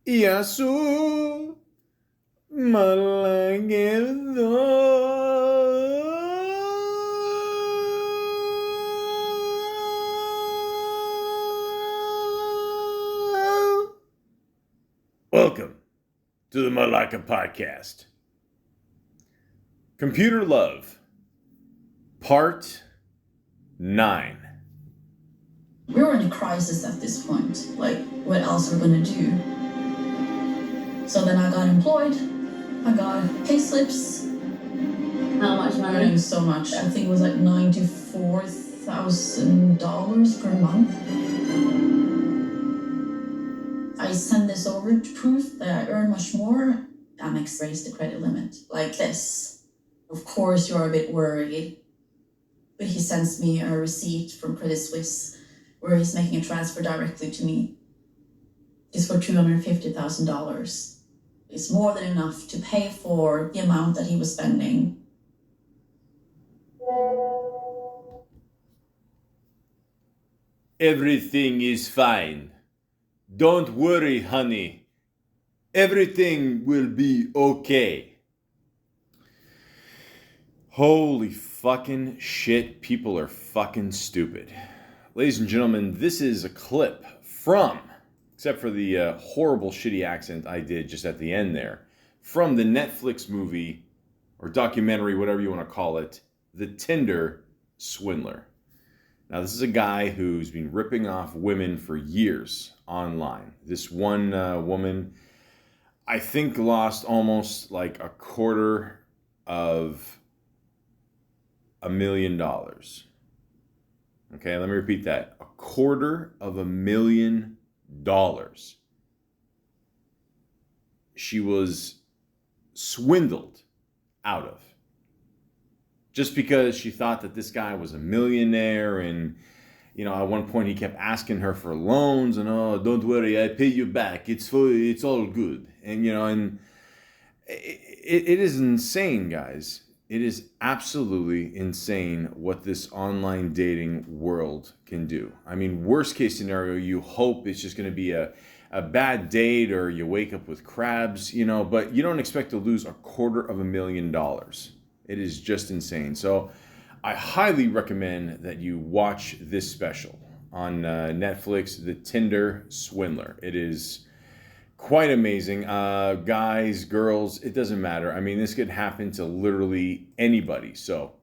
Yasu Malaka. Welcome to the Malaka podcast. Computer Love, Part 9. We were in a crisis at this point. Like, what else are we gonna do? So then I got employed. I got pay slips. How much money? It was so much. I think it was like $94,000 per month. I send this over to proof that I earn much more. Amex raised the credit limit like this. Of course, you're a bit worried. But he sends me a receipt from Credit Suisse where he's making a transfer directly to me. It's for $250,000. It's more than enough to pay for the amount that he was spending. Everything is fine. Don't worry, honey. Everything will be okay. Holy fucking shit, people are fucking stupid. Ladies and gentlemen, this is a clip from, except for the horrible shitty accent I did just at the end there, from the Netflix movie, or documentary, whatever you want to call it, The Tinder Swindler. Now, this is a guy who's been ripping off women for years online. This one woman, I think, lost almost like $250,000. Okay, let me repeat that. $250,000. She was swindled out of. Just because she thought that this guy was a millionaire, and at one point he kept asking her for loans, and don't worry, I pay you back. It's all good. And it is insane, guys. It is absolutely insane what this online dating world can do. I mean, worst case scenario, you hope it's just going to be a bad date, or you wake up with crabs, but you don't expect to lose $250,000. It is just insane. So I highly recommend that you watch this special on Netflix, The Tinder Swindler. It is quite amazing. Guys, girls, it doesn't matter. I mean, this could happen to literally anybody. So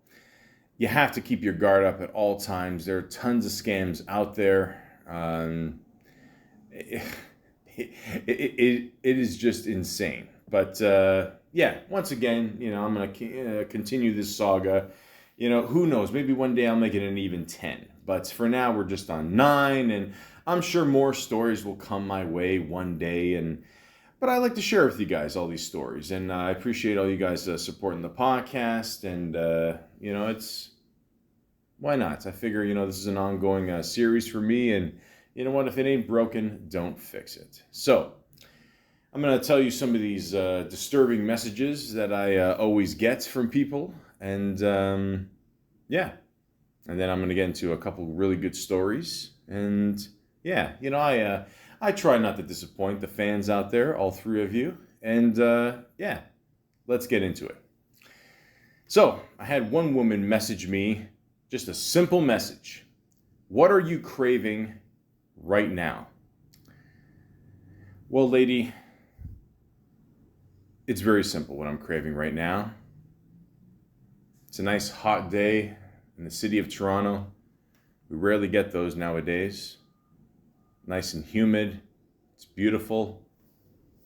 you have to keep your guard up at all times. There are tons of scams out there. It is just insane. But once again, I'm going to continue this saga. Who knows? Maybe one day I'll make it an even 10. But for now, we're just on 9, and I'm sure more stories will come my way one day. But I like to share with you guys all these stories, and I appreciate all you guys supporting the podcast. And it's why not? I figure this is an ongoing series for me, and you know what? If it ain't broken, don't fix it. So I'm going to tell you some of these disturbing messages that I always get from people. And and then I'm going to get into a couple really good stories. And I try not to disappoint the fans out there, all 3 of you. And let's get into it. So I had one woman message me, just a simple message. What are you craving right now? Well, lady, it's very simple what I'm craving right now. It's a nice hot day in the city of Toronto. We rarely get those nowadays. Nice and humid. It's beautiful.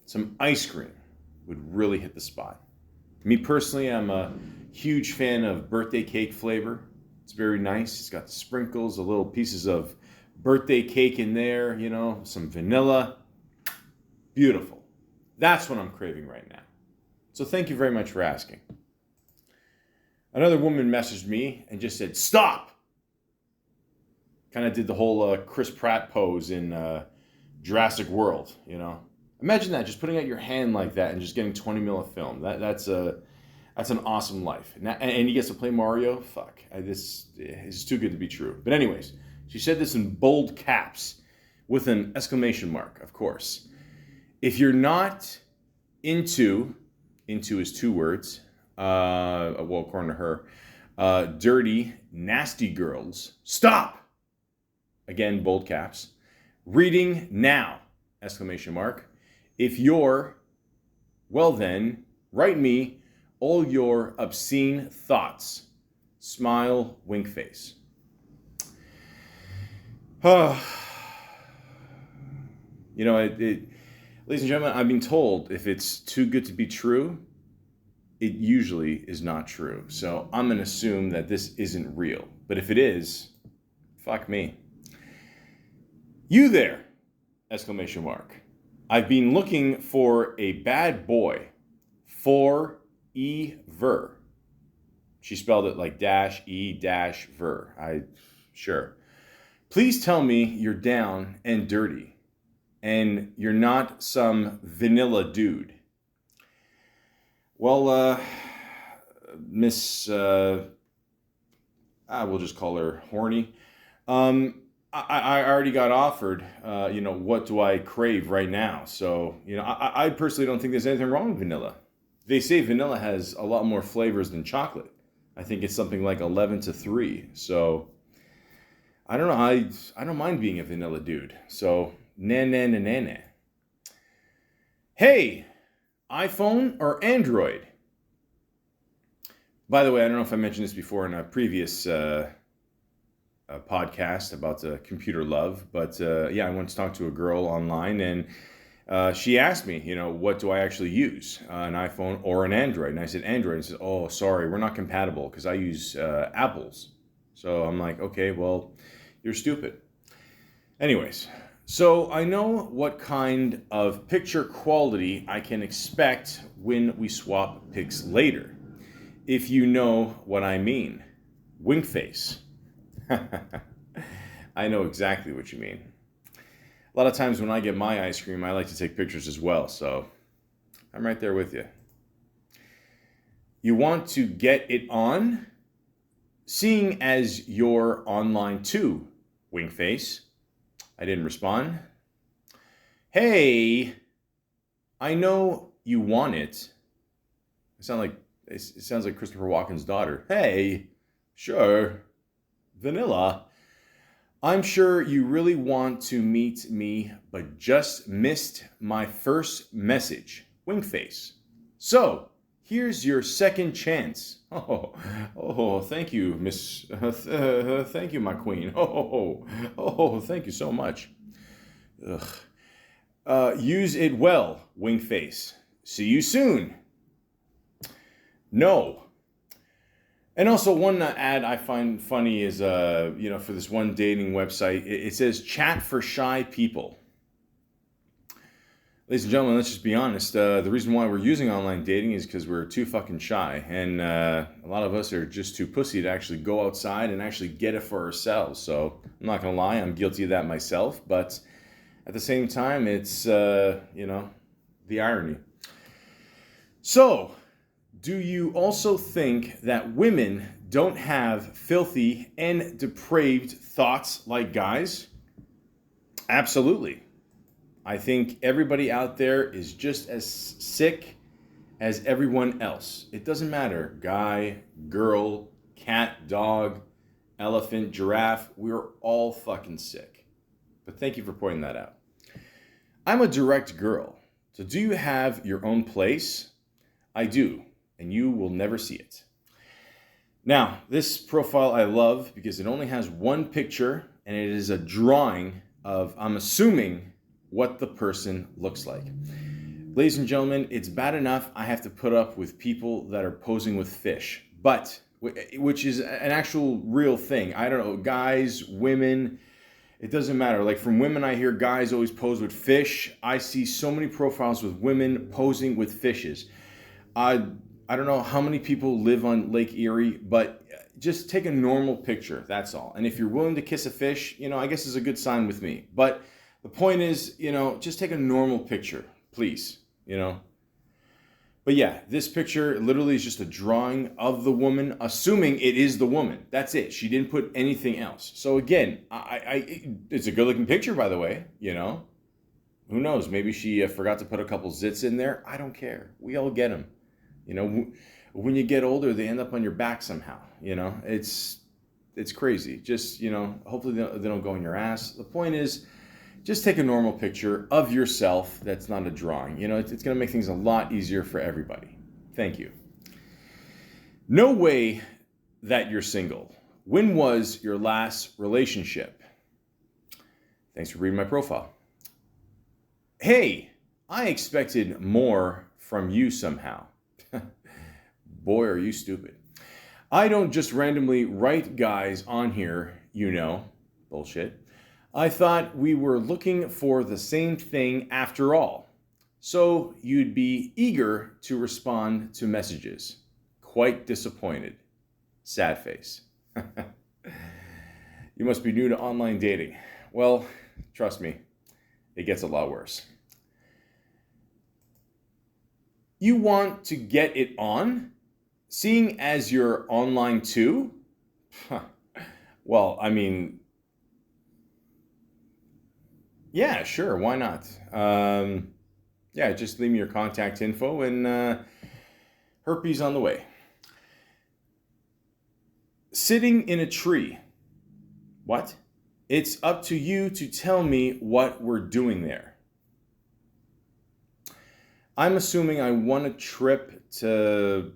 Some ice cream would really hit the spot. Me personally, I'm a huge fan of birthday cake flavor. It's very nice. It's got the sprinkles, the little pieces of birthday cake in there, some vanilla. Beautiful. That's what I'm craving right now. So thank you very much for asking. Another woman messaged me and just said, stop! Kind of did the whole Chris Pratt pose in Jurassic World, Imagine that, just putting out your hand like that and just getting 20 mil of film. That's an awesome life. And he gets to play Mario? Fuck. This is too good to be true. But anyways, she said this in bold caps with an exclamation mark, of course. If you're not into is 2 words, well, according to her, dirty, nasty girls, stop! Again, bold caps. Reading now! Exclamation mark. If you're, well then, write me all your obscene thoughts. Smile, wink face. You know, ladies and gentlemen, I've been told if it's too good to be true, it usually is not true. So I'm going to assume that this isn't real. But if it is, fuck me. You there! Exclamation mark. I've been looking for a bad boy. For-e-ver. She spelled it like -e-ver. Sure. Please tell me you're down and dirty. And you're not some vanilla dude. Well, Miss, we'll just call her Horny. I already got offered, what do I crave right now? So, I personally don't think there's anything wrong with vanilla. They say vanilla has a lot more flavors than chocolate. I think it's something like 11-3. So, I don't know. I don't mind being a vanilla dude. So, na. Hey, iPhone or Android? By the way, I don't know if I mentioned this before in a previous podcast about computer love, but I once talked to a girl online, and she asked me, what do I actually use, an iPhone or an Android? And I said Android, and she said, oh, sorry, we're not compatible because I use Apples. So I'm like, okay, well, you're stupid. Anyways, so I know what kind of picture quality I can expect when we swap pics later, if you know what I mean. Wink face. I know exactly what you mean. A lot of times when I get my ice cream, I like to take pictures as well, so I'm right there with you. You want to get it on? Seeing as you're online too, wink face. I didn't respond. Hey, I know you want it. It sounds like Christopher Walken's daughter. Hey, sure, vanilla. I'm sure you really want to meet me, but just missed my first message. Wink face. So, here's your second chance. Oh, thank you, Miss. Thank you, my queen. Oh, thank you so much. Ugh. Use it well, wink face. See you soon. No. And also one ad I find funny is, for this one dating website, it says chat for shy people. Ladies and gentlemen, let's just be honest. The reason why we're using online dating is because we're too fucking shy. And a lot of us are just too pussy to actually go outside and actually get it for ourselves. So I'm not going to lie, I'm guilty of that myself. But at the same time, it's, the irony. So, do you also think that women don't have filthy and depraved thoughts like guys? Absolutely. I think everybody out there is just as sick as everyone else. It doesn't matter. Guy, girl, cat, dog, elephant, giraffe. We're all fucking sick. But thank you for pointing that out. I'm a direct girl. So do you have your own place? I do. And you will never see it. Now, this profile I love because it only has one picture and it is a drawing of, I'm assuming, what the person looks like. Ladies and gentlemen, it's bad enough I have to put up with people that are posing with fish, which is an actual real thing. I don't know, guys, women, it doesn't matter. Like from women, I hear guys always pose with fish. I see so many profiles with women posing with fishes. I don't know how many people live on Lake Erie, but just take a normal picture, that's all. And if you're willing to kiss a fish, I guess is a good sign with me. But the point is, just take a normal picture, please, But yeah, this picture literally is just a drawing of the woman, assuming it is the woman. That's it. She didn't put anything else. So again, it's a good looking picture, by the way, Who knows? Maybe she forgot to put a couple zits in there. I don't care. We all get them. You know, when you get older, they end up on your back somehow. You know, it's crazy. Just, you know, hopefully they don't go in your ass. The point is, just take a normal picture of yourself that's not a drawing. You know, it's going to make things a lot easier for everybody. Thank you. No way that you're single. When was your last relationship? Thanks for reading my profile. Hey, I expected more from you somehow. Boy, are you stupid. I don't just randomly write guys on here, you know. Bullshit. I thought we were looking for the same thing after all. So you'd be eager to respond to messages. Quite disappointed. Sad face. You must be new to online dating. Well, trust me, it gets a lot worse. You want to get it on? Seeing as you're online too? Well, I mean, yeah, sure, why not? Yeah, just leave me your contact info and herpes on the way. Sitting in a tree. What? It's up to you to tell me what we're doing there. I'm assuming I won a trip to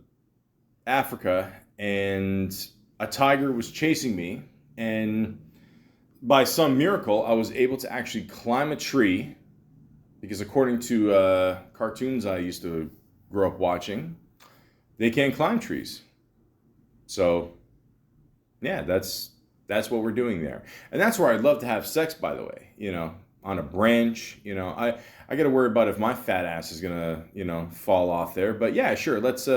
Africa and a tiger was chasing me, and by some miracle I was able to actually climb a tree, because according to cartoons I used to grow up watching, they can't climb trees. So yeah, that's what we're doing there. And that's where I'd love to have sex, by the way, you know, on a branch. You know, I got to worry about if my fat ass is gonna, you know, fall off there. But yeah, sure, let's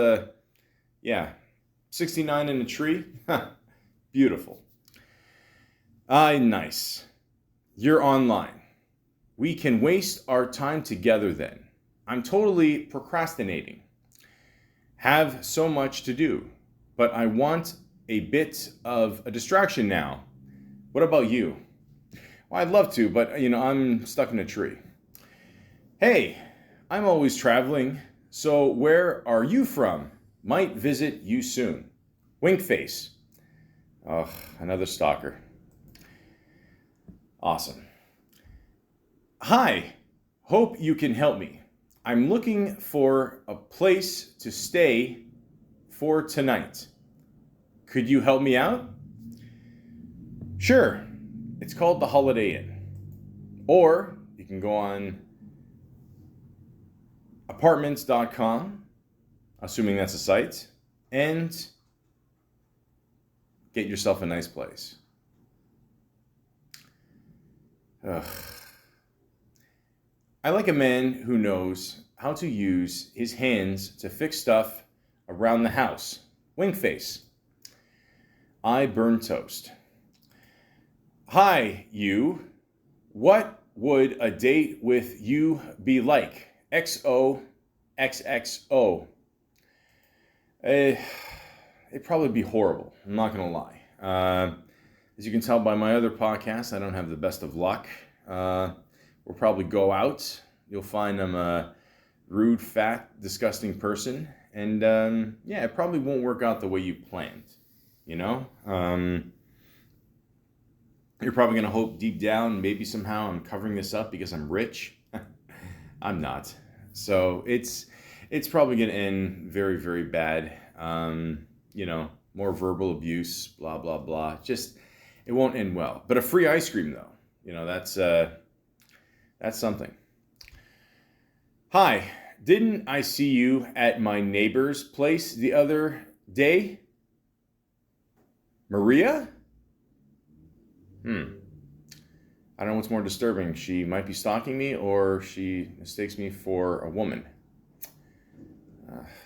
69 in a tree. Beautiful. Nice. You're online. We can waste our time together then. I'm totally procrastinating. Have so much to do, but I want a bit of a distraction now. What about you? Well, I'd love to, but you know, I'm stuck in a tree. Hey, I'm always traveling, so where are you from? Might visit you soon. Wink face. Ugh, another stalker. Awesome. Hi, hope you can help me. I'm looking for a place to stay for tonight. Could you help me out? Sure. It's called the Holiday Inn. Or you can go on apartments.com, assuming that's a site, and get yourself a nice place. Ugh. I like a man who knows how to use his hands to fix stuff around the house. Wink face. I burn toast. Hi, you. What would a date with you be like? XOXXO. It'd probably be horrible. I'm not going to lie. As you can tell by my other podcast, I don't have the best of luck. We'll probably go out. You'll find I'm a rude, fat, disgusting person. And yeah, it probably won't work out the way you planned. You know? You're probably going to hope deep down, maybe somehow I'm covering this up because I'm rich. I'm not. So it's probably going to end very, very bad. You know, more verbal abuse, blah, blah, blah. Just, it won't end well. But a free ice cream, though, you know, that's something. Hi, didn't I see you at my neighbor's place the other day? Maria? I don't know what's more disturbing. She might be stalking me, or she mistakes me for a woman.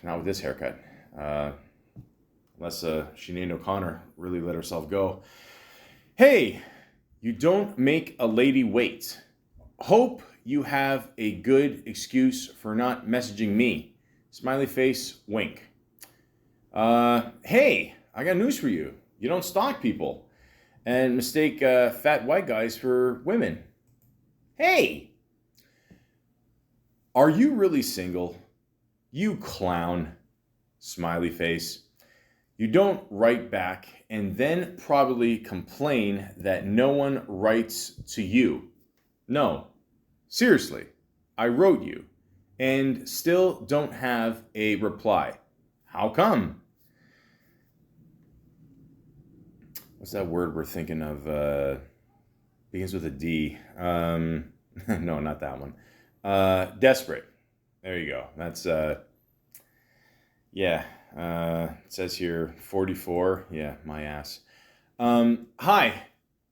Not with this haircut. Unless Sinead O'Connor really let herself go. Hey, you don't make a lady wait. Hope you have a good excuse for not messaging me. Smiley face, wink. Hey, I got news for you. You don't stalk people and mistake fat white guys for women. Hey, Are you really single? You clown. Smiley face. You don't write back and then probably complain that no one writes to you. No, seriously, I wrote you and still don't have a reply. How come? What's that word we're thinking of? Begins with a D. No, not that one. Desperate. There you go. That's, yeah. It says here 44. Yeah, my ass. Hi.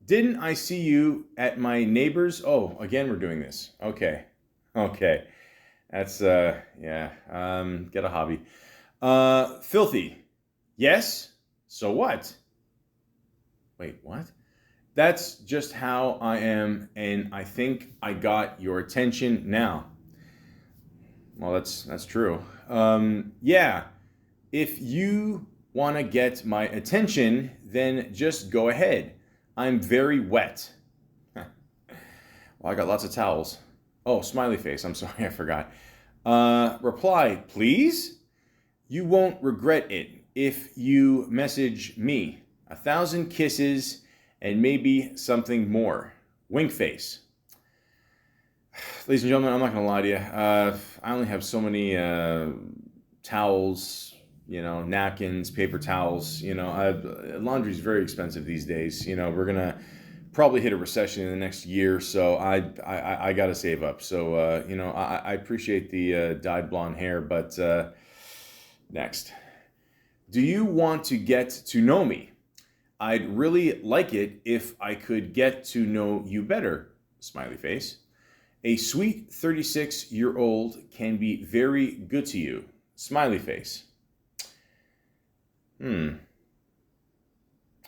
Didn't I see you at my neighbor's? Oh, again, we're doing this. Okay. That's, yeah. Get a hobby. Filthy. Yes? So what? Wait, what? That's just how I am, and I think I got your attention now. Well, that's true. Yeah. If you want to get my attention, then just go ahead. I'm very wet. Well, I got lots of towels. Oh, smiley face. I'm sorry, I forgot. Reply, please? You won't regret it if you message me. 1,000 kisses and maybe something more. Wink face. Ladies and gentlemen, I'm not going to lie to you. I only have so many towels, napkins, paper towels. Laundry's very expensive these days. We're going to probably hit a recession in the next year, so I got to save up. So, I appreciate the dyed blonde hair, but next. Do you want to get to know me? I'd really like it if I could get to know you better. Smiley face. A sweet 36-year-old can be very good to you. Smiley face.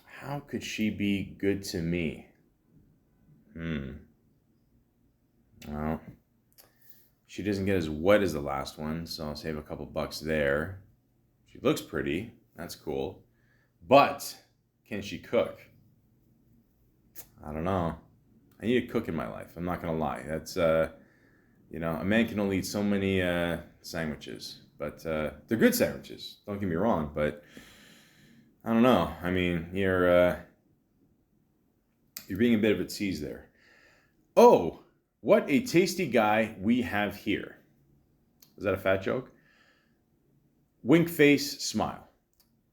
How could she be good to me? Well, she doesn't get as wet as the last one, so I'll save a couple bucks there. She looks pretty. That's cool. But can she cook? I don't know. I need a cook in my life. I'm not going to lie. That's, a man can only eat so many sandwiches. But they're good sandwiches. Don't get me wrong. But I don't know. I mean, you're being a bit of a tease there. Oh, what a tasty guy we have here. Is that a fat joke? Wink face, smile.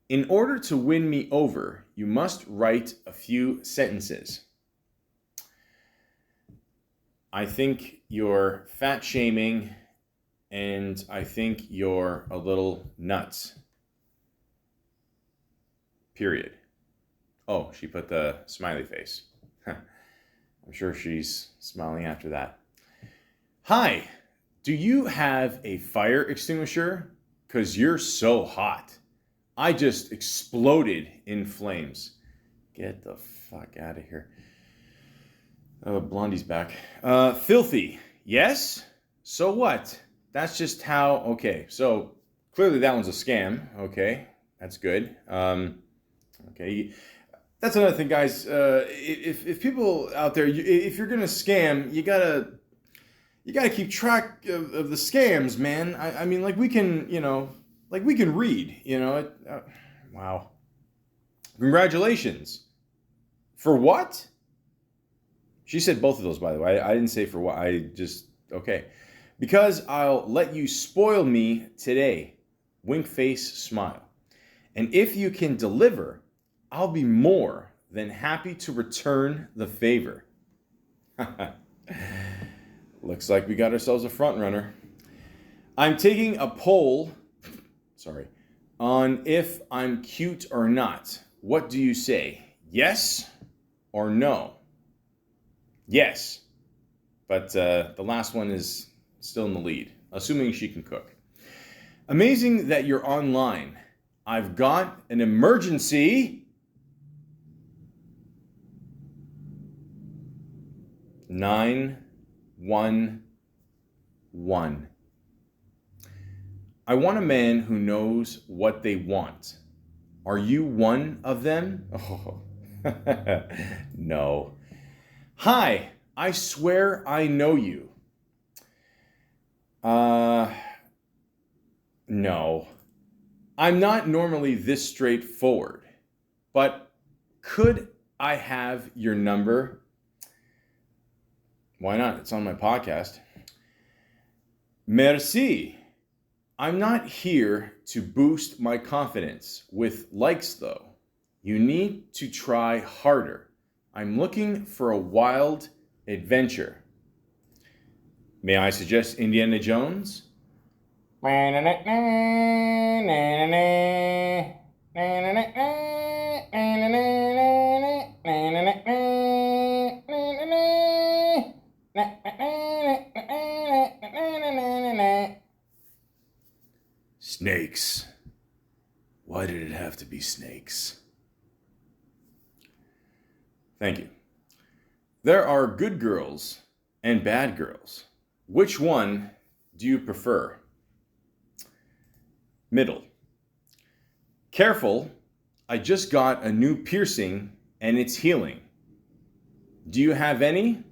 In order to win me over, you must write a few sentences. I think you're fat shaming, and I think you're a little nuts. Period. Oh, she put the smiley face. I'm sure she's smiling after that. Hi, do you have a fire extinguisher? 'Cause you're so hot. I just exploded in flames. Get the fuck out of here. Oh, Blondie's back. Filthy. Yes? So what? That's just how... Okay, so clearly that one's a scam. Okay, that's good. Okay, that's another thing, guys. If people out there, if you're gonna scam, you gotta keep track of the scams, man. I mean, like we can read, wow. Congratulations. For what? She said both of those, by the way. I didn't say for what. Okay. Because I'll let you spoil me today. Wink face, smile. And if you can deliver, I'll be more than happy to return the favor. Looks like we got ourselves a front runner. I'm taking a poll, on if I'm cute or not. What do you say? Yes or no? Yes. But the last one is still in the lead, assuming she can cook. Amazing that you're online. I've got an emergency. 911. I want a man who knows what they want. Are you one of them? Oh, no. Hi, I swear I know you. No. I'm not normally this straightforward, but could I have your number? Why not? It's on my podcast. Merci. I'm not here to boost my confidence with likes, though. You need to try harder. I'm looking for a wild adventure. May I suggest Indiana Jones? Snakes. Why did it have to be snakes? Thank you. There are good girls and bad girls. Which one do you prefer? Middle. Careful, I just got a new piercing and it's healing. Do you have any?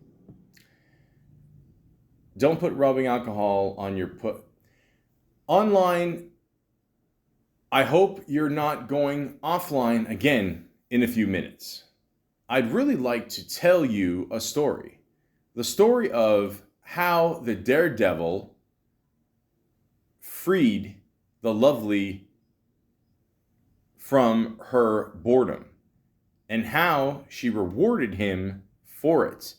Don't put rubbing alcohol on your online. I hope you're not going offline again in a few minutes. I'd really like to tell you a story. The story of how the daredevil freed the lovely from her boredom and how she rewarded him for it.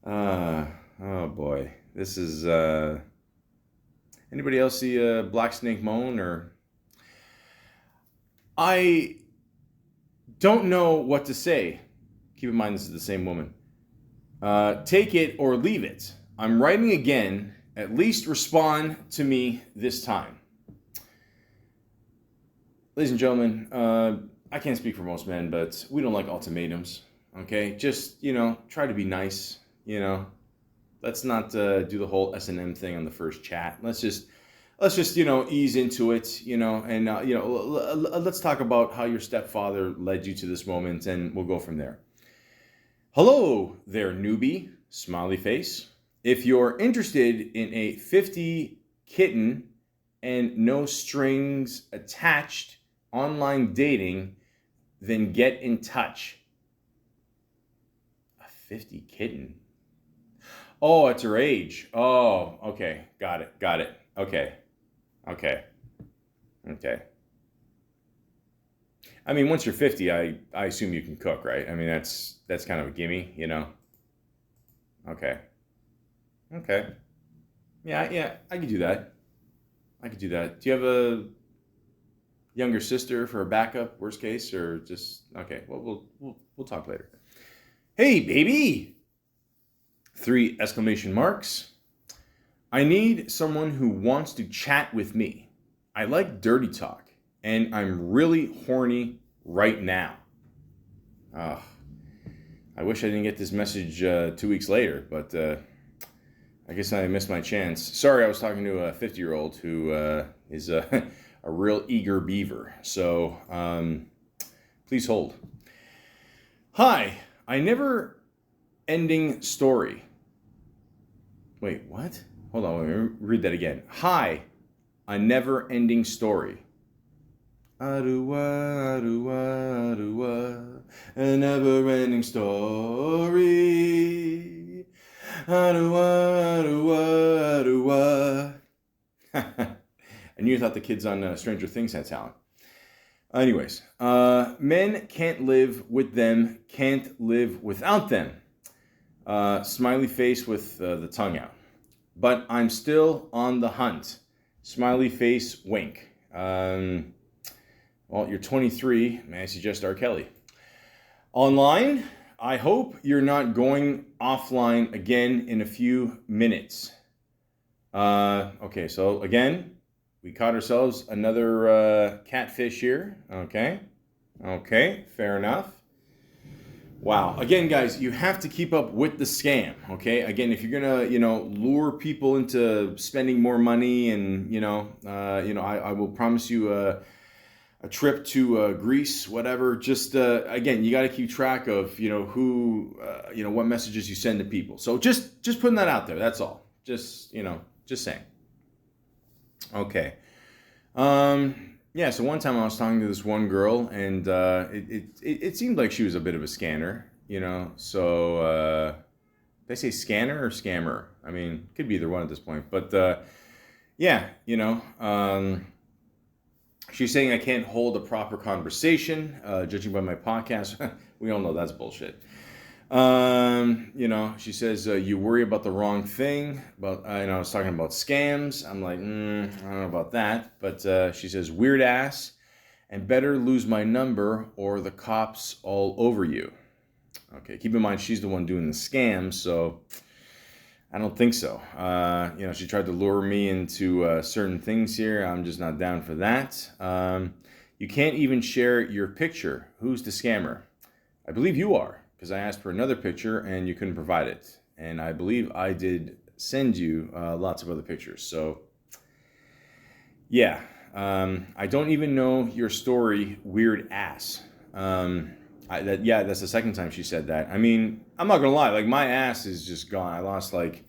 Oh boy. This is, anybody else see Black Snake Moan? Or I don't know what to say. Keep in mind this is the same woman. Take it or leave it. I'm writing again. At least respond to me this time. Ladies and gentlemen, I can't speak for most men, but we don't like ultimatums. Okay? Just, try to be nice, Let's not do the whole S&M thing on the first chat. Let's just ease into it, and let's talk about how your stepfather led you to this moment, and we'll go from there. Hello there, newbie, smiley face. If you're interested in a 50 kitten and no strings attached online dating, then get in touch. A 50 kitten? Oh, it's her age. Oh, okay. Got it. Okay. I mean, once you're 50, I assume you can cook, right? I mean, that's kind of a gimme, Okay. Yeah, I could do that. Do you have a younger sister for a backup, worst case, or just okay? Well, we'll talk later. Hey, baby! 3 exclamation marks. I need someone who wants to chat with me. I like dirty talk, and I'm really horny right now. I wish I didn't get this message 2 weeks later, but I guess I missed my chance. Sorry, I was talking to a 50-year-old who is a real eager beaver. So please hold. Hi, I never ending story. Wait, what? Hold on, let me read that again. Hi, a never ending story. Aruwa, aruwa, aruwa, a never ending story. Aruwa, aruwa, aruwa. And you thought the kids on Stranger Things had talent. Anyways, men can't live with them, can't live without them. Smiley face with the tongue out. But I'm still on the hunt. Smiley face wink. Well, you're 23. May I suggest R. Kelly? Online, I hope you're not going offline again in a few minutes. Okay, so again, we caught ourselves another catfish here. Okay, fair enough. Wow. Again, guys, you have to keep up with the scam, okay? Again, if you're gonna, lure people into spending more money, and I will promise you a trip to Greece, whatever. Just again, you got to keep track of who what messages you send to people. So just putting that out there. That's all. Just just saying. Okay. Yeah. So one time I was talking to this one girl, and it seemed like she was a bit of a scanner. So they say scanner or scammer. I mean, could be either one at this point. But yeah, she's saying I can't hold a proper conversation, judging by my podcast. We all know that's bullshit. She says you worry about the wrong thing. But I was talking about scams. I'm like, I don't know about that. But she says weird ass, and better lose my number or the cops all over you. Okay, keep in mind she's the one doing the scam, so I don't think so. She tried to lure me into certain things here. I'm just not down for that. You can't even share your picture. Who's the scammer? I believe you are, because I asked for another picture and you couldn't provide it. And I believe I did send you lots of other pictures. So, yeah. I don't even know your story, weird ass. That's the second time she said that. I mean, I'm not gonna lie, like my ass is just gone. I lost like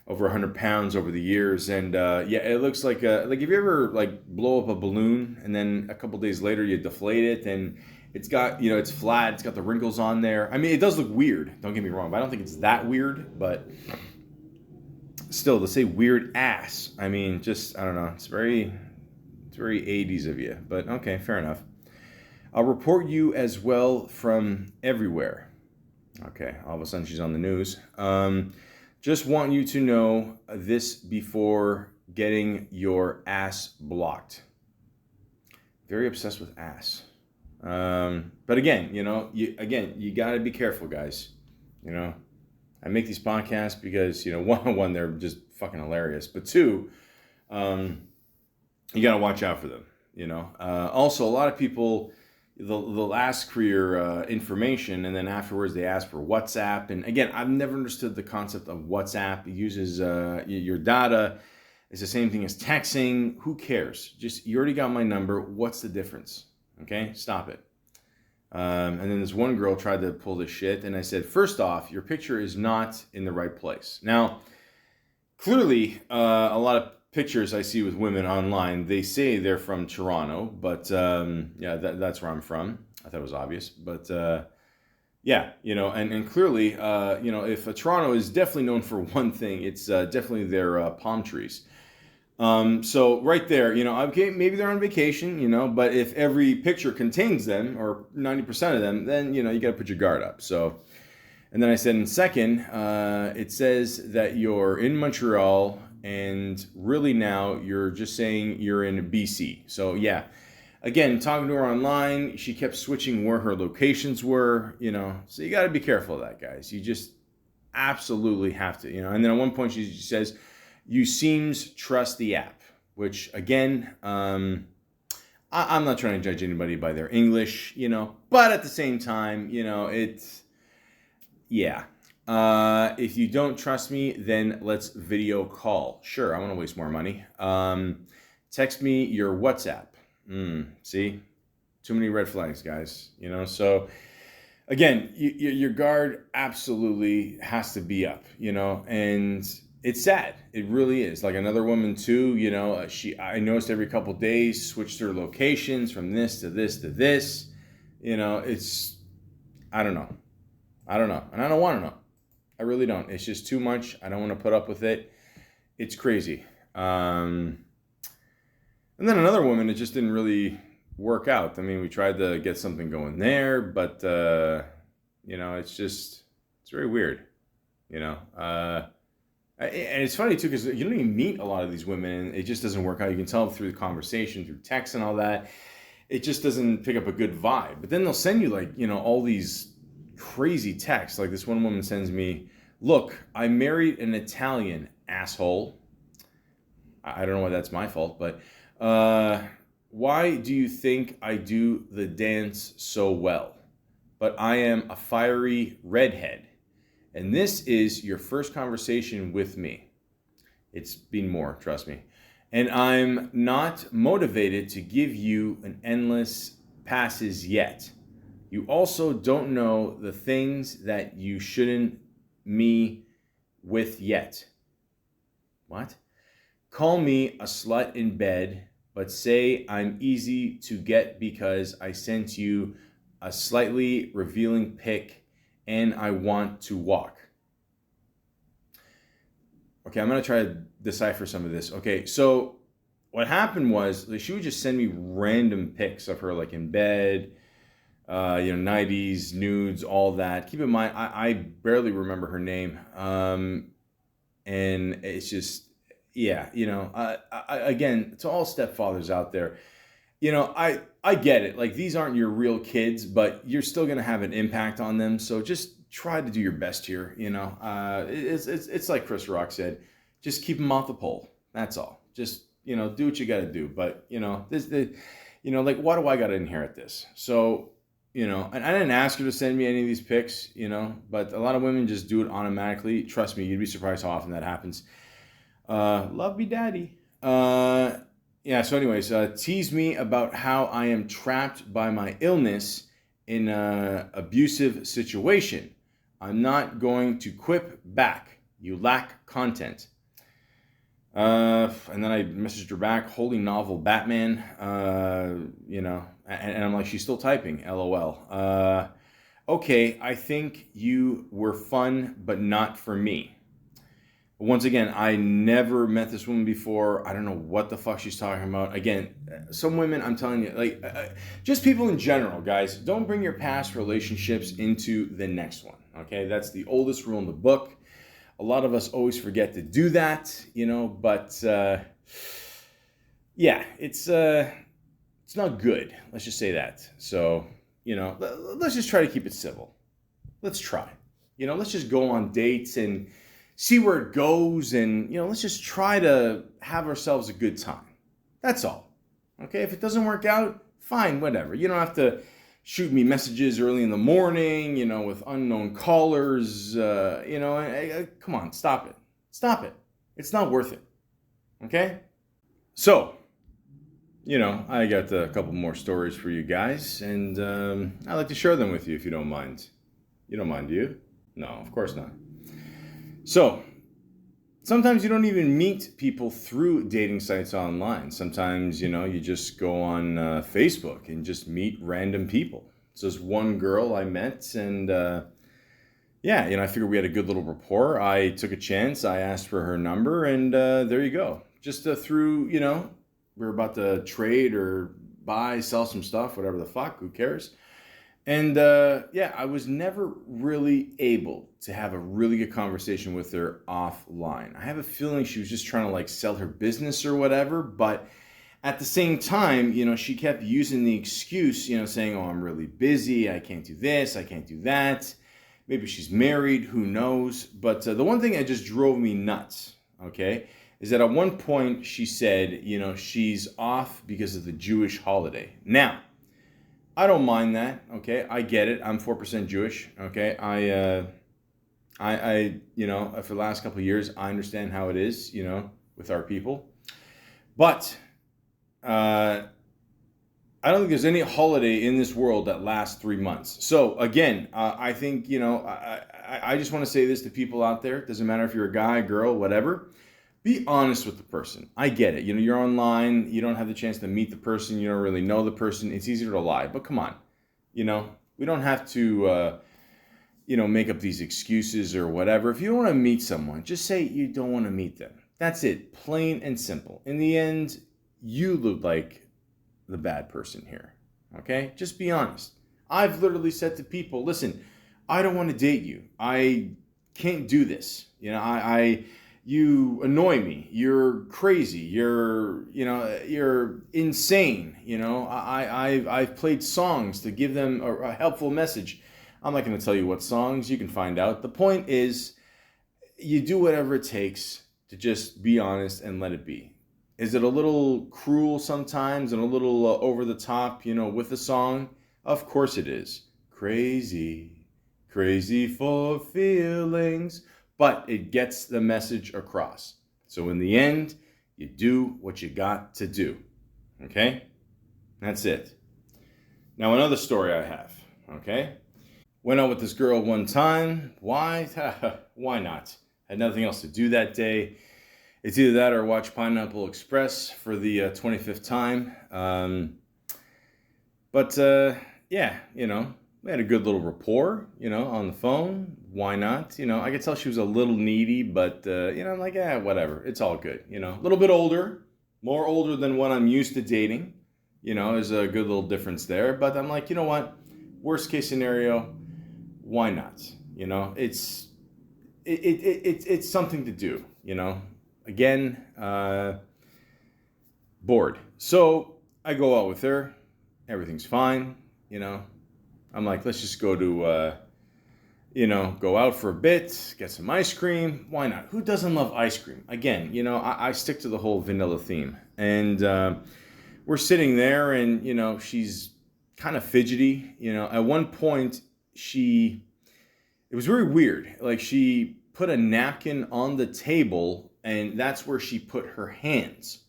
over 100 pounds over the years, and it looks like if you ever like blow up a balloon and then a couple days later you deflate it and it's got it's flat, it's got the wrinkles on there. I mean, it does look weird. Don't get me wrong, but I don't think it's that weird. But still, to say weird ass, I mean, just I don't know. It's very 80s of you, but okay, fair enough. I'll report you as well from everywhere. Okay, all of a sudden she's on the news. Just want you to know this before getting your ass blocked. Very obsessed with ass. But again, you got to be careful, guys. I make these podcasts because, one, they're just fucking hilarious. But two, you got to watch out for them. Also, a lot of people, they'll ask for your information, and then afterwards they ask for WhatsApp. And again, I've never understood the concept of WhatsApp. It uses your data. It's the same thing as texting. Who cares? Just, you already got my number. What's the difference? Okay, stop it. And then this one girl tried to pull this shit, and I said, first off, your picture is not in the right place. Now, clearly, a lot of pictures I see with women online, they say they're from Toronto, but that's where I'm from. I thought it was obvious, but and clearly, if Toronto is definitely known for one thing, it's definitely their palm trees. So right there, okay, maybe they're on vacation, but if every picture contains them, or 90% of them, then, you got to put your guard up. So, and then I said in second, it says that you're in Montreal, and really now you're just saying you're in BC. So yeah, again, talking to her online, she kept switching where her locations were, so you got to be careful of that, guys. You just absolutely have to, and then at one point she says, you seems trust the app, which again, I'm not trying to judge anybody by their English, but at the same time, it's, yeah. If you don't trust me, then let's video call. Sure, I want to waste more money. Text me your WhatsApp. See? Too many red flags, guys. So again, your guard absolutely has to be up, and it's sad. It really is. Like another woman too, I noticed every couple days switched her locations from this to this to this. It's, I don't know. And I don't want to know. I really don't. It's just too much. I don't want to put up with it. It's crazy. And then another woman, it just didn't really work out. I mean, we tried to get something going there, but, it's very weird, And it's funny, too, because you don't even meet a lot of these women, and it just doesn't work out. You can tell through the conversation, through text and all that. It just doesn't pick up a good vibe. But then they'll send you, all these crazy texts. Like this one woman sends me, look, I married an Italian, asshole. I don't know why that's my fault, but why do you think I do the dance so well? But I am a fiery redhead. And this is your first conversation with me. It's been more, trust me. And I'm not motivated to give you an endless passes yet. You also don't know the things that you shouldn't me with yet. What? Call me a slut in bed, but say I'm easy to get because I sent you a slightly revealing pic and I want to walk. Okay, I'm going to try to decipher some of this. Okay, so what happened was like, she would just send me random pics of her like in bed, 90s, nudes, all that. Keep in mind, I barely remember her name. And it's just, yeah, again, to all stepfathers out there, I get it. Like, these aren't your real kids, but you're still going to have an impact on them. So just try to do your best here. It's like Chris Rock said, just keep them off the pole. That's all. Just, do what you got to do. But, like, why do I got to inherit this? So, and I didn't ask her to send me any of these pics, but a lot of women just do it automatically. Trust me, you'd be surprised how often that happens. Love me, daddy. Yeah, so anyways, tease me about how I am trapped by my illness in an abusive situation. I'm not going to quip back. You lack content. And then I messaged her back, holy novel Batman, and I'm like, she's still typing, LOL. Okay, I think you were fun, but not for me. Once again, I never met this woman before. I don't know what the fuck she's talking about. Again, some women, I'm telling you, like, just people in general, guys, don't bring your past relationships into the next one, okay? That's the oldest rule in the book. A lot of us always forget to do that, but yeah, it's not good. Let's just say that. So, let's just try to keep it civil. Let's try. Let's just go on dates and see where it goes, and let's just try to have ourselves a good time. That's all. Okay, if it doesn't work out, fine, whatever. You don't have to shoot me messages early in the morning, with unknown callers. Come on, stop it. It's not worth it. Okay? So, I got a couple more stories for you guys, and I'd like to share them with you if you don't mind. You don't mind, do you? No, of course not. So, sometimes you don't even meet people through dating sites online. Sometimes, you just go on Facebook and just meet random people. So there's one girl I met, and I figured we had a good little rapport. I took a chance. I asked for her number, and there you go. Just through, we were about to trade or buy, sell some stuff, whatever the fuck, who cares? And I was never really able to have a really good conversation with her offline. I have a feeling she was just trying to like sell her business or whatever, but at the same time, she kept using the excuse, saying, oh, I'm really busy, I can't do this, I can't do that. Maybe she's married, who knows? But the one thing that just drove me nuts, okay, is that at one point she said, she's off because of the Jewish holiday. Now, I don't mind that, okay? I get it. I'm 4% Jewish, okay? I for the last couple of years, I understand how it is, with our people. But I don't think there's any holiday in this world that lasts 3 months. So again, I think, I just want to say this to people out there. It doesn't matter if you're a guy, girl, whatever. Be honest with the person. I get it. You're online. You don't have the chance to meet the person. You don't really know the person. It's easier to lie. But come on. We don't have to, make up these excuses or whatever. If you don't want to meet someone, just say you don't want to meet them. That's it. Plain and simple. In the end, you look like the bad person here. Okay? Just be honest. I've literally said to people, listen, I don't want to date you. I can't do this. You annoy me. You're crazy. You're insane. I've played songs to give them a helpful message. I'm not going to tell you what songs. You can find out. The point is, you do whatever it takes to just be honest and let it be. Is it a little cruel sometimes and a little over the top, with the song? Of course it is. Crazy for feelings. But it gets the message across. So in the end, You do what you got to do. Okay? That's it. Now, another story I have. Okay? Went out with this girl one time. Why? Why not? Had nothing else to do that day. It's either that or watch Pineapple Express for the 25th time. But yeah, we had a good little rapport, on the phone. Why not? I could tell she was a little needy, but, I'm like, whatever. It's all good, A little bit older, more older than what I'm used to dating, there's a good little difference there. But I'm like, you know what? Worst case scenario, why not? It's something to do, Again, bored. So I go out with her. Everything's fine, I'm like, let's just go to, go out for a bit, get some ice cream. Why not? Who doesn't love ice cream? Again, I stick to the whole vanilla theme. And we're sitting there and, she's kind of fidgety. At one point, it was very weird. Like, she put a napkin on the table and that's where she put her hands,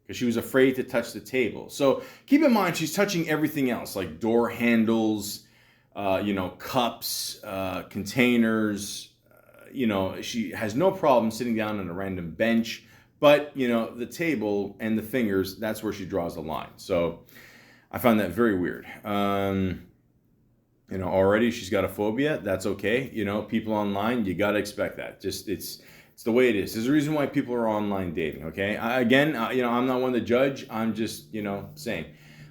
because she was afraid to touch the table. So keep in mind, she's touching everything else, like door handles, cups, containers. She has no problem sitting down on a random bench. But, the table and the fingers, that's where she draws the line. So I found that very weird. Already she's got a phobia. That's okay. People online, you got to expect that. Just it's the way it is. There's a reason why people are online dating, okay? I'm not one to judge. I'm just, saying.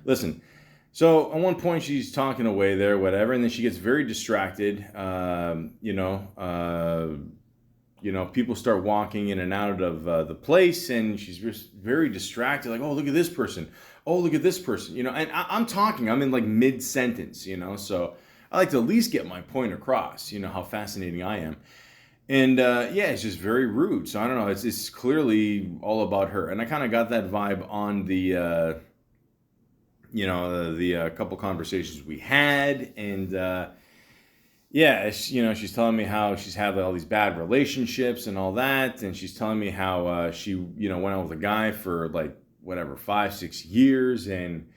Listen, so at one point she's talking away there, whatever, and then she gets very distracted. People start walking in and out of the place, and she's just very distracted, like, oh, look at this person. Oh, look at this person. And I'm talking. I'm in like mid-sentence, so I like to at least get my point across, how fascinating I am. And it's just very rude. So I don't know. It's clearly all about her. And I kind of got that vibe on the, the couple conversations we had. And she's telling me how she's had all these bad relationships and all that. And she's telling me how she, went out with a guy for like, 5-6 years. And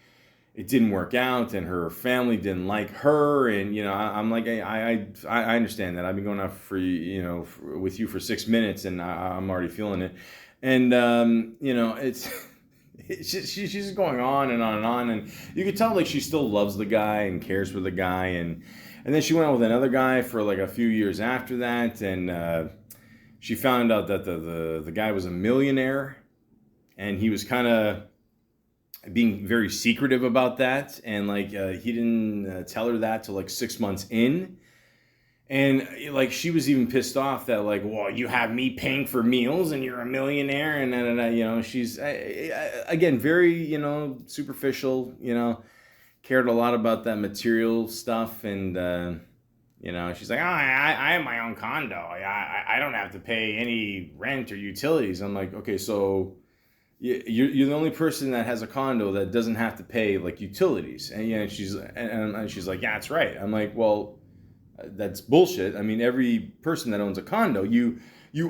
it didn't work out, and her family didn't like her, and I'm like, I understand that. I've been going out with you for 6 minutes, and I'm already feeling it, and it's she's just going on and on and on, and you could tell like she still loves the guy and cares for the guy, and then she went out with another guy for like a few years after that, and she found out that the guy was a millionaire, and he was kind of being very secretive about that, and like he didn't tell her that till like 6 months in, and like she was even pissed off that like, well, you have me paying for meals and you're a millionaire, and then she's again very superficial, cared a lot about that material stuff, and she's like, oh, I have my own condo, I don't have to pay any rent or utilities. I'm like, okay, so you're the only person that has a condo that doesn't have to pay like utilities, and she's like, yeah, that's right. I'm like, well, that's bullshit. I mean, every person that owns a condo, you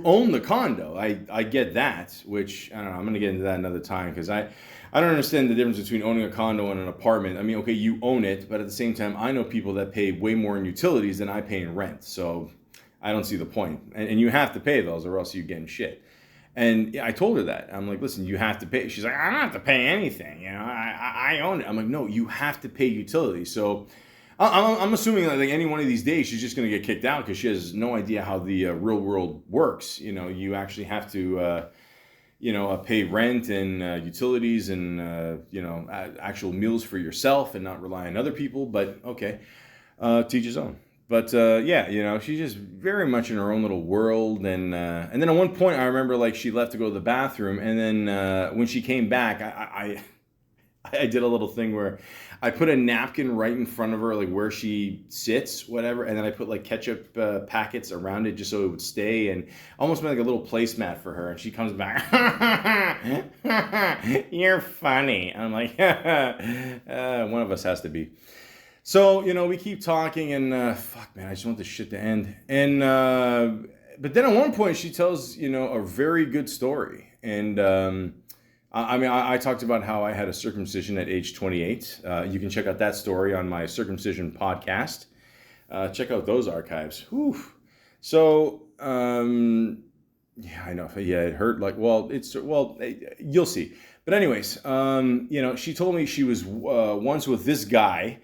own the condo. I get that, which I don't know. I'm gonna get into that another time, because I don't understand the difference between owning a condo and an apartment. I mean, okay, you own it, but at the same time, I know people that pay way more in utilities than I pay in rent. So I don't see the point. And you have to pay those, or else you're getting shit. And I told her that. I'm like, listen, you have to pay. She's like, I don't have to pay anything. I own it. I'm like, no, you have to pay utilities. So I'm assuming that like any one of these days, she's just going to get kicked out because she has no idea how the real world works. You actually have to, pay rent and utilities and, actual meals for yourself and not rely on other people. But okay, teach his own. But she's just very much in her own little world, and then at one point I remember like she left to go to the bathroom, and then when she came back, I did a little thing where I put a napkin right in front of her, like where she sits, whatever, and then I put like ketchup packets around it just so it would stay, and almost made like a little placemat for her. And she comes back, you're funny. I'm like, one of us has to be. So, we keep talking, and fuck, man, I just want this shit to end. And but then at one point she tells, a very good story. And I talked about how I had a circumcision at age 28. You can check out that story on my circumcision podcast. Check out those archives. Whew. So, yeah, I know. Yeah, it hurt. You'll see. But anyways, she told me she was once with this guy,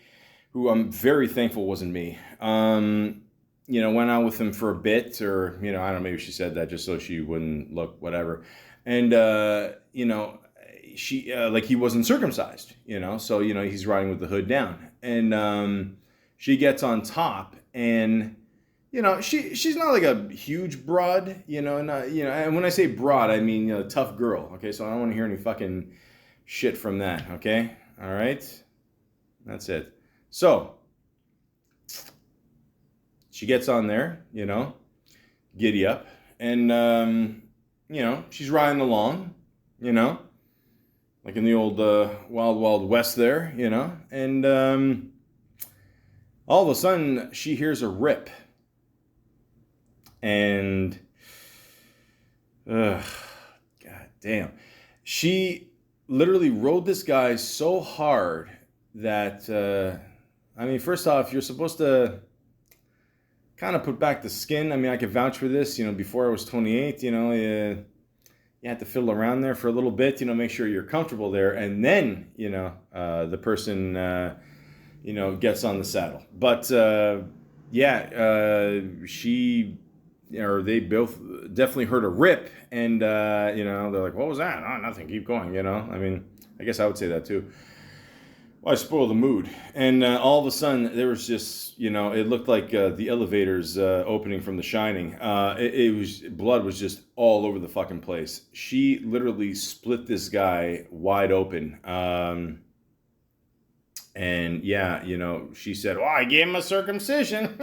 who I'm very thankful wasn't me. Went out with him for a bit, or I don't know, maybe she said that just so she wouldn't look whatever. And she he wasn't circumcised, so he's riding with the hood down, and she gets on top, and she's not like a huge broad, and when I say broad, I mean tough girl. Okay, so I don't want to hear any fucking shit from that. Okay, all right, that's it. So she gets on there, giddy up, and she's riding along, like in the old Wild Wild West there, and all of a sudden she hears a rip. And, God damn. She literally rode this guy so hard that, first off, you're supposed to kind of put back the skin. I could vouch for this, before I was 28, you had to fiddle around there for a little bit, make sure you're comfortable there. And then, the person, gets on the saddle. But, they both definitely heard a rip, and they're like, "What was that?" "Oh, nothing. Keep going." I guess I would say that too. Well, I spoil the mood, and all of a sudden there was just, it looked like the elevators opening from The Shining. It was blood was just all over the fucking place. She literally split this guy wide open. And yeah, she said, "Well, I gave him a circumcision."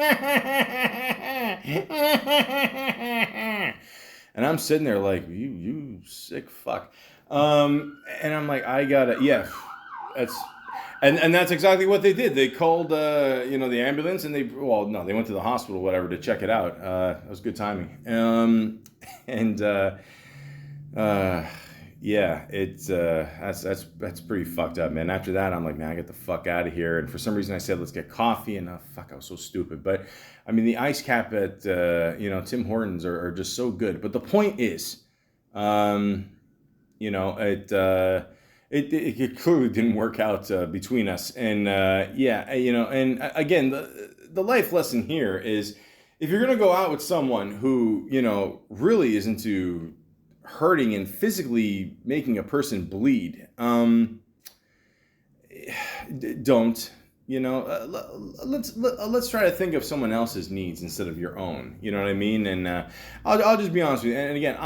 And I'm sitting there like, you sick fuck. And I'm like, that's exactly what they did. They called, the ambulance, and they went to the hospital, whatever, to check it out. That was good timing. Yeah, it's that's pretty fucked up, man. After that, I'm like, man, I get the fuck out of here. And for some reason, I said, let's get coffee, and I was so stupid. But the ice cap at Tim Hortons are just so good. But the point is, it clearly didn't work out between us. And and again, the life lesson here is, if you're gonna go out with someone who really is into hurting and physically making a person bleed, don't, let's try to think of someone else's needs instead of your own. You know what I mean? And I'll just be honest with you. And again,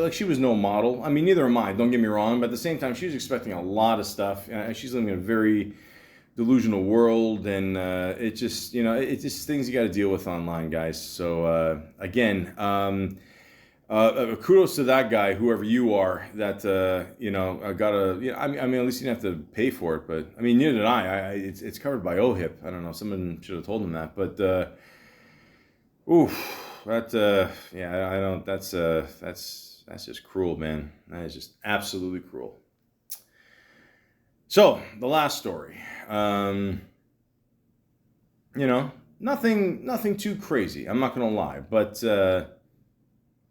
like, she was no model. Neither am I. Don't get me wrong. But at the same time, she was expecting a lot of stuff. She's living in a very delusional world, and it's just things you got to deal with online, guys. So again. Kudos to that guy, whoever you are, that at least you didn't have to pay for it, but neither did I. It's covered by OHIP. I don't know. Someone should have told him that, but I don't. That's just cruel, man. That is just absolutely cruel. So the last story, nothing too crazy. I'm not gonna lie, but.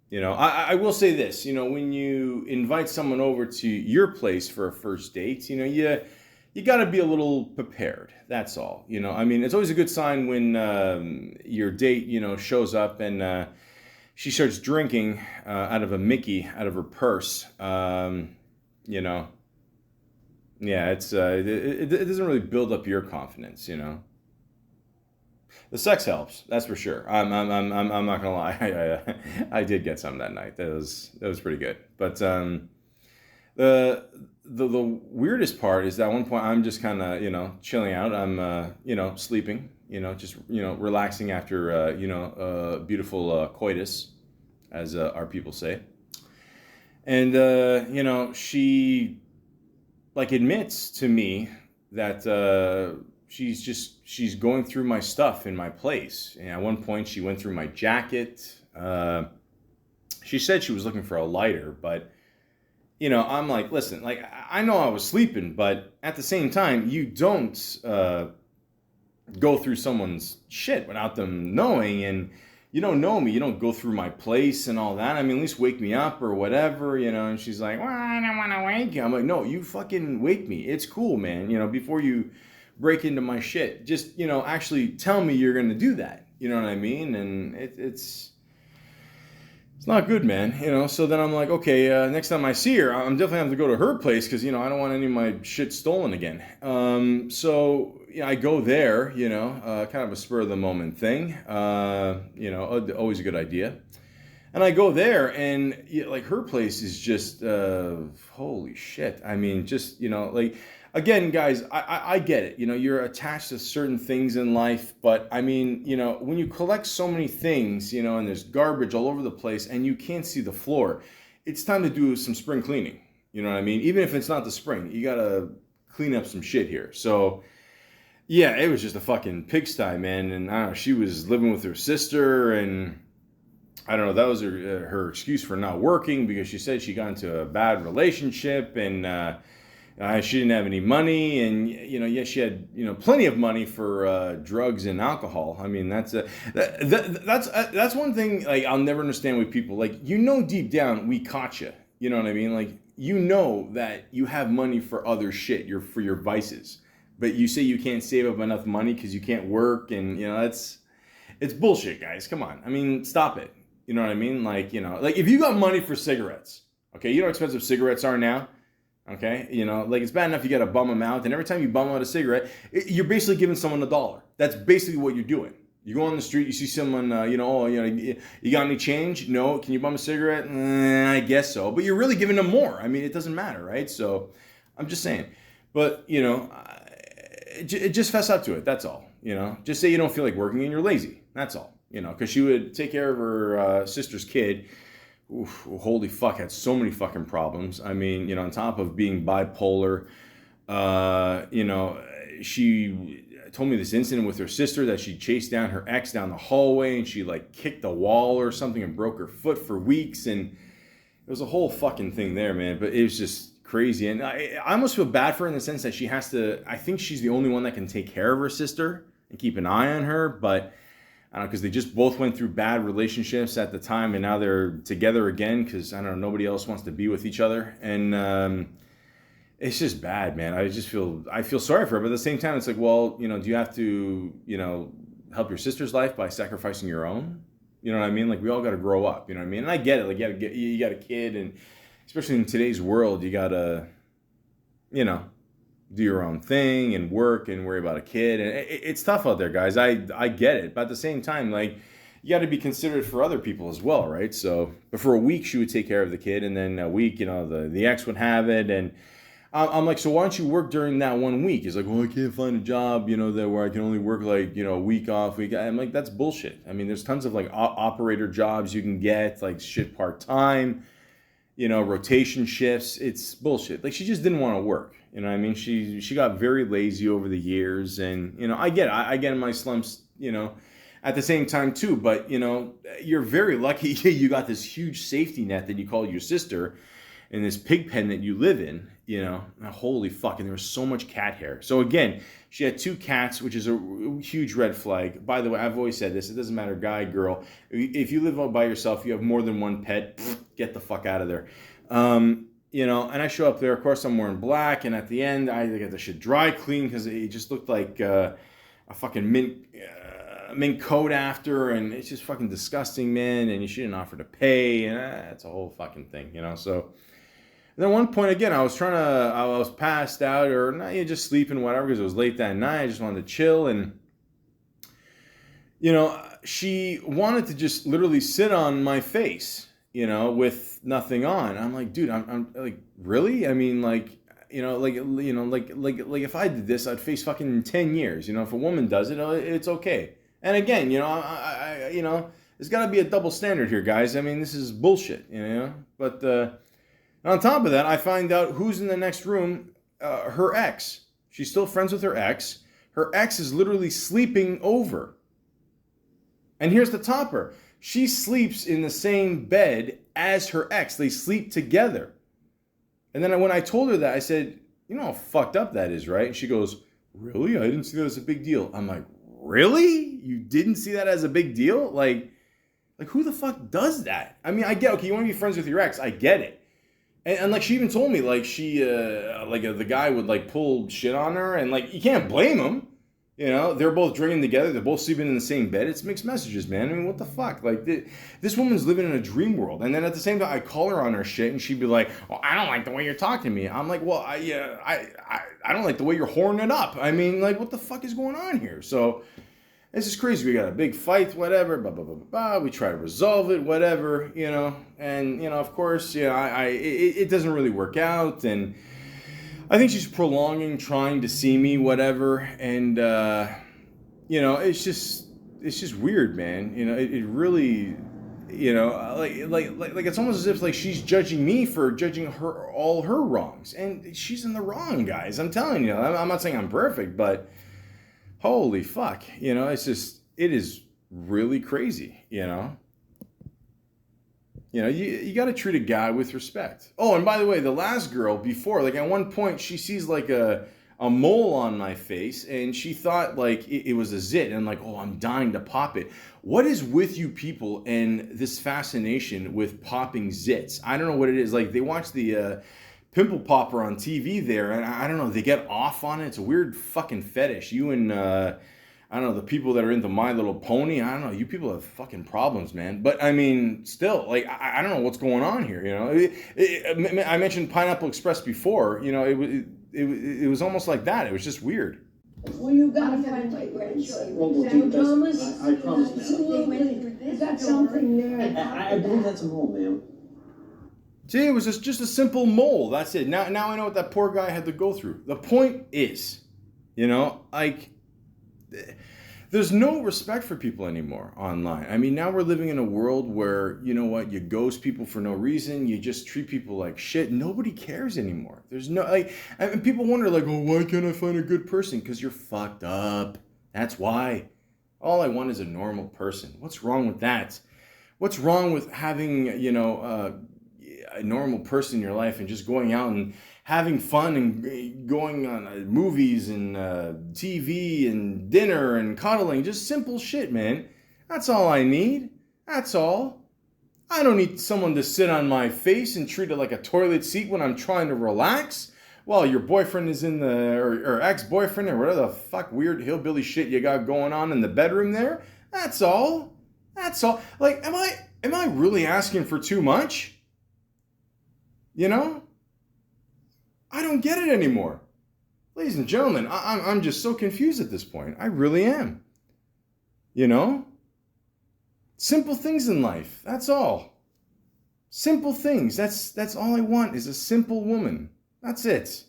I will say this, when you invite someone over to your place for a first date, you got to be a little prepared. That's all. It's always a good sign when your date, shows up and she starts drinking out of a Mickey out of her purse. It doesn't really build up your confidence, The sex helps, that's for sure. I'm not gonna lie. I did get some that night. That was pretty good. But the weirdest part is that at one point I'm just kind of chilling out. I'm sleeping. Just relaxing after a beautiful coitus, as our people say. And she admits to me that she's going through my stuff in my place. And at one point she went through my jacket, She said she was looking for a lighter, but, you know, I'm like, listen, like, I know I was sleeping, but at the same time, you don't go through someone's shit without them knowing, and you don't know me, you don't go through my place and all that. I mean, at least wake me up or whatever, you know. And she's like, well, I don't want to wake you. I'm like, no, you fucking wake me. It's cool, man. You know, before you break into my shit, just, you know, actually tell me you're going to do that. You know what I mean? And it's not good, man. You know, so then I'm like, okay, next time I see her, I'm definitely have to go to her place because, you know, I don't want any of my shit stolen again. So, yeah, I go there, you know, kind of a spur of the moment thing, you know, always a good idea. And I go there and, you know, like, her place is just, holy shit. I mean, just, you know, like, again, guys, I get it. You know, you're attached to certain things in life, but I mean, you know, when you collect so many things, you know, and there's garbage all over the place and you can't see the floor, it's time to do some spring cleaning. You know what I mean? Even if it's not the spring, you gotta clean up some shit here. So, yeah, it was just a fucking pigsty, man. And I don't know, she was living with her sister, and I don't know, that was her excuse for not working because she said she got into a bad relationship and, she didn't have any money, and, you know, yes, she had, you know, plenty of money for drugs and alcohol. I mean, that's one thing, like, I'll never understand with people. Like, you know, deep down, we caught you. You know what I mean? Like, you know that you have money for other shit, for your vices, but you say you can't save up enough money because you can't work, and, you know, it's bullshit, guys. Come on. I mean, stop it. You know what I mean? Like, you know, like, if you got money for cigarettes, okay, you know how expensive cigarettes are now? Okay, you know, like, it's bad enough you got to bum them out, and every time you bum out a cigarette, you're basically giving someone $1. That's basically what you're doing. You go on the street, you see someone, you know, oh, you know, you got any change? No. Can you bum a cigarette? I guess so. But you're really giving them more. I mean, it doesn't matter, right? So, I'm just saying. But, you know, just fess up to it. That's all. You know, just say you don't feel like working and you're lazy. That's all. You know, because she would take care of her sister's kid. Oof, holy fuck, had so many fucking problems. I mean, you know, on top of being bipolar, you know, she told me this incident with her sister that she chased down her ex down the hallway and she, like, kicked the wall or something and broke her foot for weeks. And it was a whole fucking thing there, man. But it was just crazy. And I almost feel bad for her in the sense that she has to, I think she's the only one that can take care of her sister and keep an eye on her. But I don't know, because they just both went through bad relationships at the time, and now they're together again because, I don't know, nobody else wants to be with each other. And it's just bad, man. I feel sorry for her, but at the same time, it's like, well, you know, do you have to, you know, help your sister's life by sacrificing your own? You know what I mean? Like, we all got to grow up, you know what I mean? And I get it. Like, you got a kid, and especially in today's world, you got to, you know, do your own thing and work and worry about a kid. And it's tough out there, guys. I get it. But at the same time, like, you got to be considerate for other people as well, right? So, but for a week, she would take care of the kid. And then a week, you know, the ex would have it. And I'm like, so why don't you work during that 1 week? He's like, well, I can't find a job, you know, that where I can only work, like, you know, a week off, week. I'm like, that's bullshit. I mean, there's tons of, like, operator jobs you can get, like, shit part-time, you know, rotation shifts. It's bullshit. Like, she just didn't want to work. You know what I mean? She got very lazy over the years, and, you know, I get it. I get in my slumps, you know, at the same time too. But, you know, you're very lucky you got this huge safety net that you call your sister in this pig pen that you live in, you know. Holy fuck, and there was so much cat hair. So again, she had 2 cats, which is a huge red flag. By the way, I've always said this, it doesn't matter, guy, girl. If you live by yourself, you have more than one pet, get the fuck out of there. You know, and I show up there, of course I'm wearing black, and at the end, I got the shit dry clean because it just looked like a fucking mint coat after, and it's just fucking disgusting, man, and she didn't offer to pay, and that's a whole fucking thing, you know. So, and then at one point, again, I was passed out, or not, just sleeping, whatever, because it was late that night. I just wanted to chill, and, you know, she wanted to just literally sit on my face, you know, with nothing on. I'm like, dude, I'm like, really? I mean, like, you know, like if I did this, I'd face fucking 10 years. You know, if a woman does it, it's okay. And again, you know, I you know, there's got to be a double standard here, guys. I mean, this is bullshit, you know. But on top of that, I find out who's in the next room. Her ex. She's still friends with her ex. Her ex is literally sleeping over. And here's the topper. she sleeps in the same bed as her ex. They sleep together. And then when I told her that, I said, you know how fucked up that is, right? And she goes, really? I didn't see that as a big deal. I'm like, really? You didn't see that as a big deal? Like who the fuck does that? I mean, I get, okay, you want to be friends with your ex. I get it. And like, she even told me, like, the guy would, like, pull shit on her. And, like, you can't blame him. You know, they're both drinking together. They're both sleeping in the same bed. It's mixed messages, man. I mean, what the fuck? Like, this woman's living in a dream world. And then at the same time, I call her on her shit, and she'd be like, "Well, I don't like the way you're talking to me." I'm like, "Well, I don't like the way you're horning it up." I mean, like, what the fuck is going on here? So this is crazy. We got a big fight, whatever. Blah blah blah blah blah. We try to resolve it, whatever. You know, and you know, of course, it doesn't really work out, and I think she's prolonging trying to see me, whatever, and you know, it's just weird, man. You know, it really, you know, like it's almost as if like she's judging me for judging her all her wrongs, and she's in the wrong, guys. I'm telling you. I'm not saying I'm perfect, but holy fuck, you know, it is really crazy, you know. You know, you got to treat a guy with respect. Oh, and by the way, the last girl before, like at one point, she sees like a mole on my face, and she thought like it was a zit, and I'm like, oh, I'm dying to pop it. What is with you people and this fascination with popping zits? I don't know what it is. Like they watch the pimple popper on TV there, and I don't know, they get off on it. It's a weird fucking fetish. You and I don't know, the people that are into My Little Pony, I don't know, you people have fucking problems, man. But I mean, still, like, I don't know what's going on here, you know. I mentioned Pineapple Express before, you know, it was almost like that. It was just weird. Well, you gotta find my grandchildren. Well, we'll do the Promise? best. I promise, ma'am. Absolutely. Is that something there? I believe that's a mole, ma'am. See, it was just a simple mole. That's it. Now I know what that poor guy had to go through. The point is, you know, like, there's no respect for people anymore online. I mean, now we're living in a world where, you know what, you ghost people for no reason. You just treat people like shit. Nobody cares anymore. There's no, like, and people wonder, like, oh, why can't I find a good person? Because you're fucked up. That's why. All I want is a normal person. What's wrong with that? What's wrong with having, you know, a normal person in your life and just going out and having fun and going on movies and TV and dinner and cuddling? Just simple shit, man. That's all I need. That's all. I don't need someone to sit on my face and treat it like a toilet seat when I'm trying to relax while your boyfriend is in or ex-boyfriend or whatever the fuck weird hillbilly shit you got going on in the bedroom there. That's all. That's all. Like, am I really asking for too much? You know? I don't get it anymore. Ladies and gentlemen, I'm just so confused at this point. I really am. You know? Simple things in life. That's all. Simple things. That's all I want is a simple woman. That's it.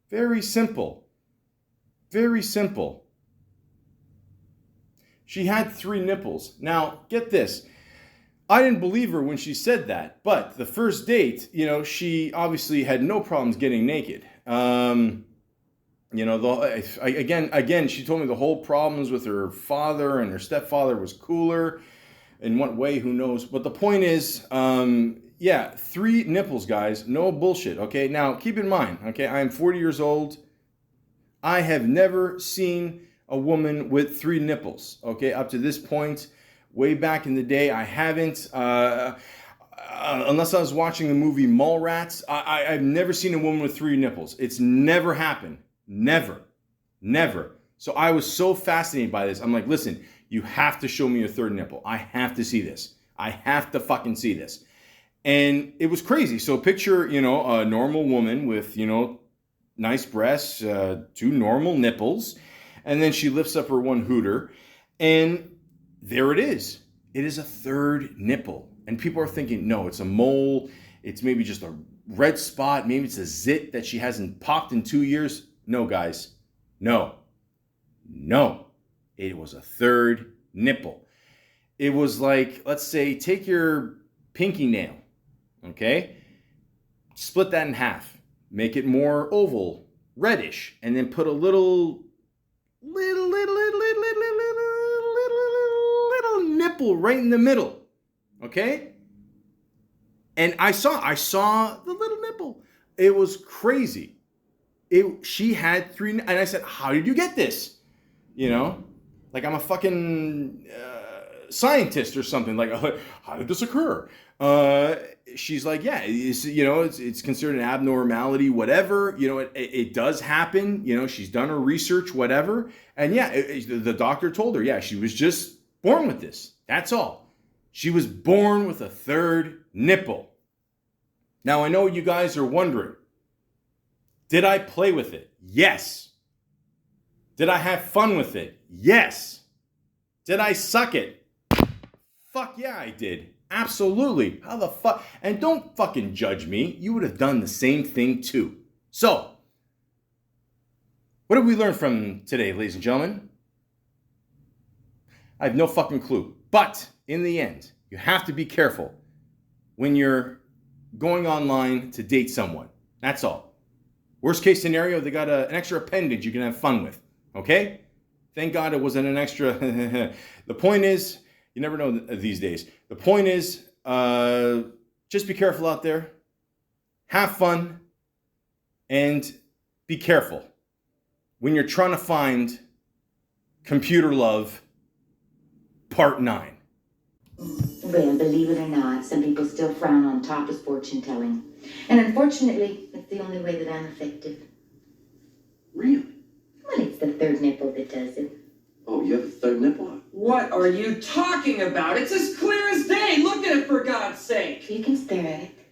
Very simple. Very simple. She had 3 nipples. Now, get this. I didn't believe her when she said that, but the first date, you know, she obviously had no problems getting naked. You know, again, she told me the whole problems with her father and her stepfather was cooler. In what way, who knows? But the point is, yeah, 3 nipples, guys. No bullshit, okay? Now, keep in mind, okay, I am 40 years old. I have never seen a woman with 3 nipples, okay, up to this point. Way back in the day, I haven't, unless I was watching the movie Mallrats. I've never seen a woman with 3 nipples. It's never happened. Never. So I was so fascinated by this. I'm like, listen, you have to show me a 3rd nipple. I have to see this. I have to fucking see this. And it was crazy. So picture, you know, a normal woman with, you know, nice breasts, 2 normal nipples. And then she lifts up her one hooter. And there it is. It is a 3rd nipple. And people are thinking, no, it's a mole. It's maybe just a red spot. Maybe it's a zit that she hasn't popped in 2 years. No, guys. No. It was a 3rd nipple. It was like, let's say, take your pinky nail, okay? Split that in half. Make it more oval, reddish. And then put a little nipple right in the middle. Okay? And I saw the little nipple. It was crazy. She had 3, and I said, how did you get this? You know? Like I'm a fucking scientist or something. Like, how did this occur? She's like, yeah, it's considered an abnormality, whatever. You know, it does happen. You know, she's done her research, whatever. And yeah, the doctor told her, yeah, she was just born with this. That's all. She was born with a 3rd nipple. Now, I know you guys are wondering, did I play with it? Yes. Did I have fun with it? Yes. Did I suck it? Fuck yeah, I did. Absolutely. How the fuck? And don't fucking judge me. You would have done the same thing too. So, what did we learn from today, ladies and gentlemen? I have no fucking clue. But in the end, you have to be careful when you're going online to date someone. That's all. Worst case scenario, they got an extra appendage you can have fun with. Okay? Thank God it wasn't an extra. The point is, you never know these days. The point is, just be careful out there. Have fun. And be careful when you're trying to find computer love part 9. Well, believe it or not, some people still frown on top as fortune telling. And unfortunately, it's the only way that I'm effective. Really? Well, it's the 3rd nipple that does it. Oh, you have a 3rd nipple? What are you talking about? It's as clear as day. Look at it, for God's sake. You can stare at it.